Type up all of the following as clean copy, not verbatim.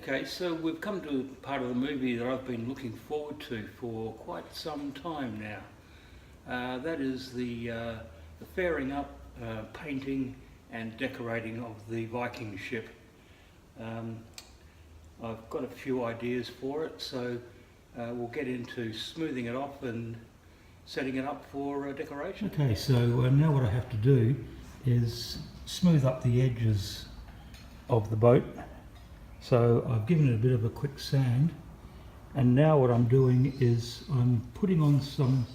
Okay, so we've come to a part of the movie that I've been looking forward to for quite some time now. That is the fairing up, painting and decorating of the Viking ship. I've got a few ideas for it, so we'll get into smoothing it off and setting it up for decoration. Okay, so now what I have to do is smooth up the edges of the boat. So I've given it a bit of a quick sand, and now what I'm doing is I'm putting on some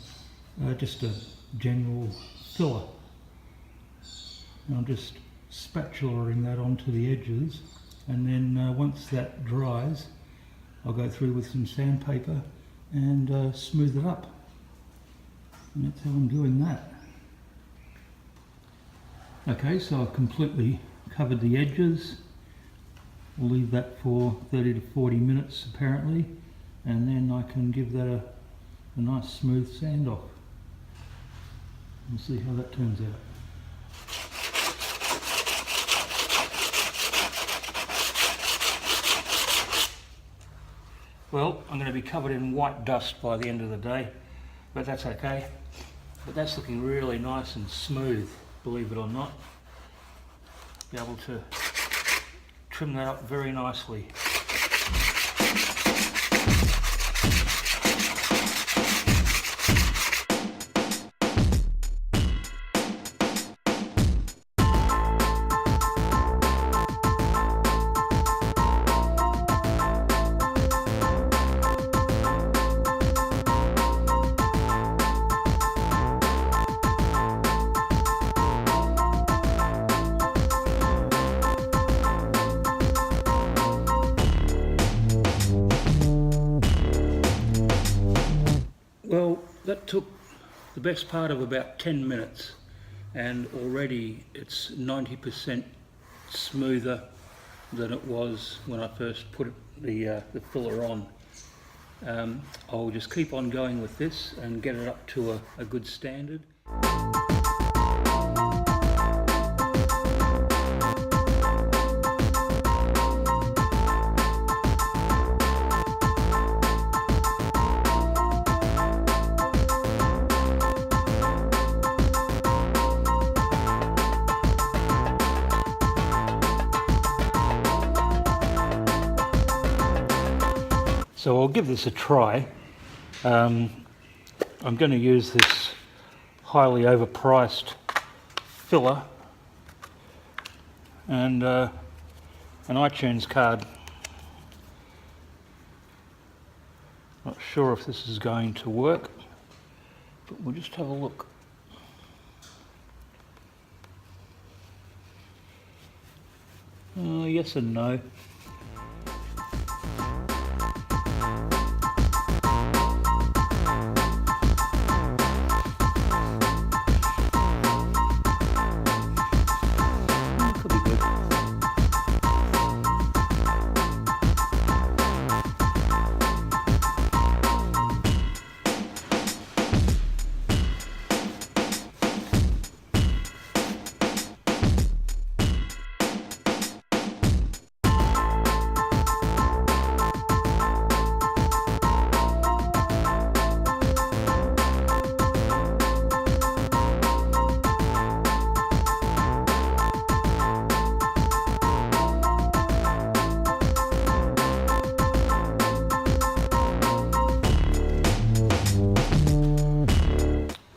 just a general filler, and I'm just spatulaing that onto the edges, and then once that dries I'll go through with some sandpaper and smooth it up, and that's how I'm doing that. Okay, so I've completely covered the edges. We'll leave that for 30 to 40 minutes apparently, and then I can give that a nice smooth sand off. We'll see how that turns out. Well, I'm going to be covered in white dust by the end of the day, but that's okay. But that's looking really nice and smooth, believe it or not. Be able to trim that up very nicely. Well, that took the best part of about 10 minutes, and already it's 90% smoother than it was when I first put the filler on. I'll just keep on going with this and get it up to a good standard. So I'll give this a try. I'm going to use this highly overpriced filler and an iTunes card. Not sure if this is going to work, but we'll just have a look. Yes and no.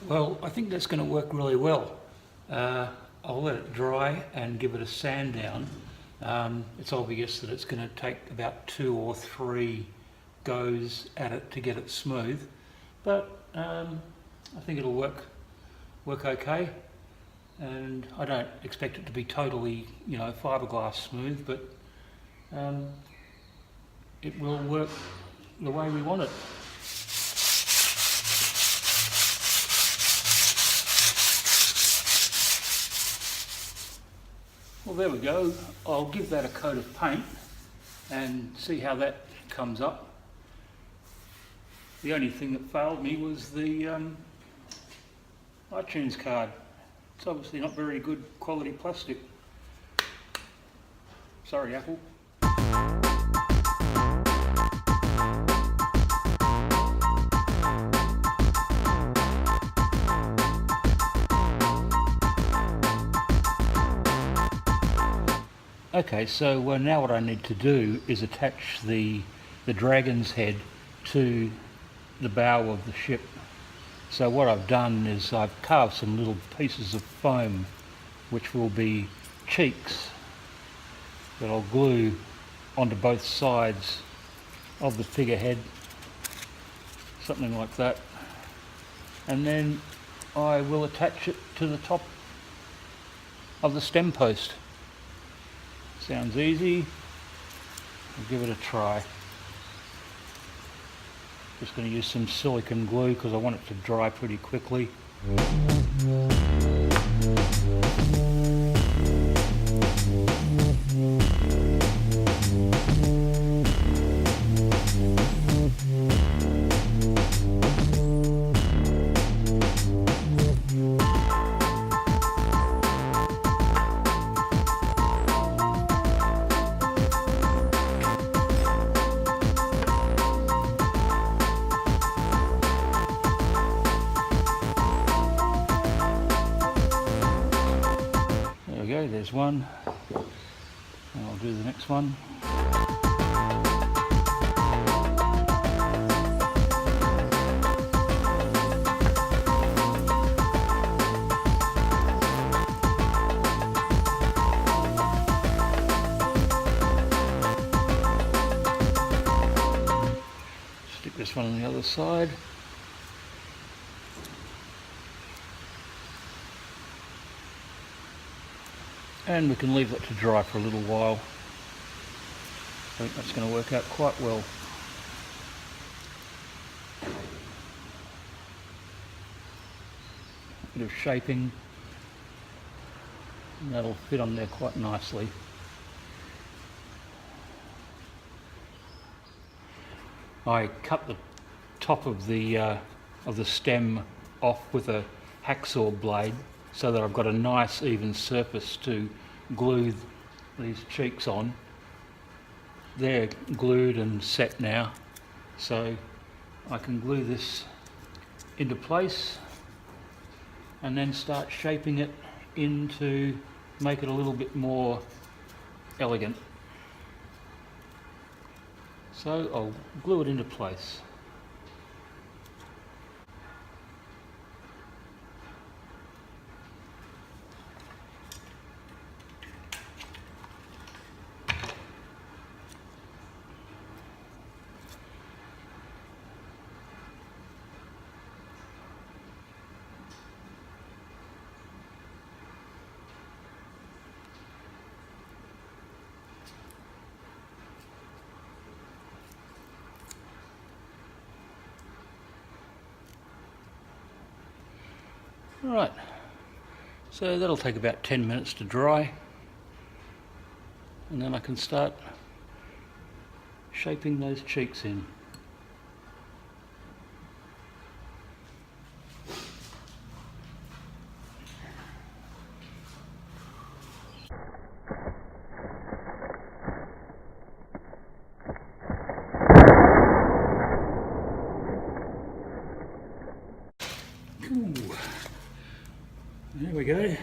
Well, I think that's going to work really well. I'll let it dry and give it a sand down. It's obvious that it's going to take about 2 or 3 goes at it to get it smooth, but I think it'll work okay. And I don't expect it to be totally, fiberglass smooth, but it will work the way we want it. Well, there we go. I'll give that a coat of paint and see how that comes up. The only thing that failed me was the iTunes card. It's obviously not very good quality plastic. Sorry, Apple. Okay, so now what I need to do is attach the dragon's head to the bow of the ship. So what I've done is I've carved some little pieces of foam which will be cheeks that I'll glue onto both sides of the figurehead, something like that, and then I will attach it to the top of the stem post. Sounds easy. I'll give it a try. Just going to use some silicone glue because I want it to dry pretty quickly. There we go, there's one. And I'll do the next one. Stick this one on the other side. And we can leave that to dry for a little while. I think that's going to work out quite well. A bit of shaping, and that'll fit on there quite nicely. I cut the top of the stem off with a hacksaw blade so that I've got a nice even surface to glue these cheeks on. They're glued and set now, so I can glue this into place and then start shaping it in to make it a little bit more elegant. So I'll glue it into place. Right, so that'll take about 10 minutes to dry, and then I can start shaping those cheeks in. Ooh. There we go.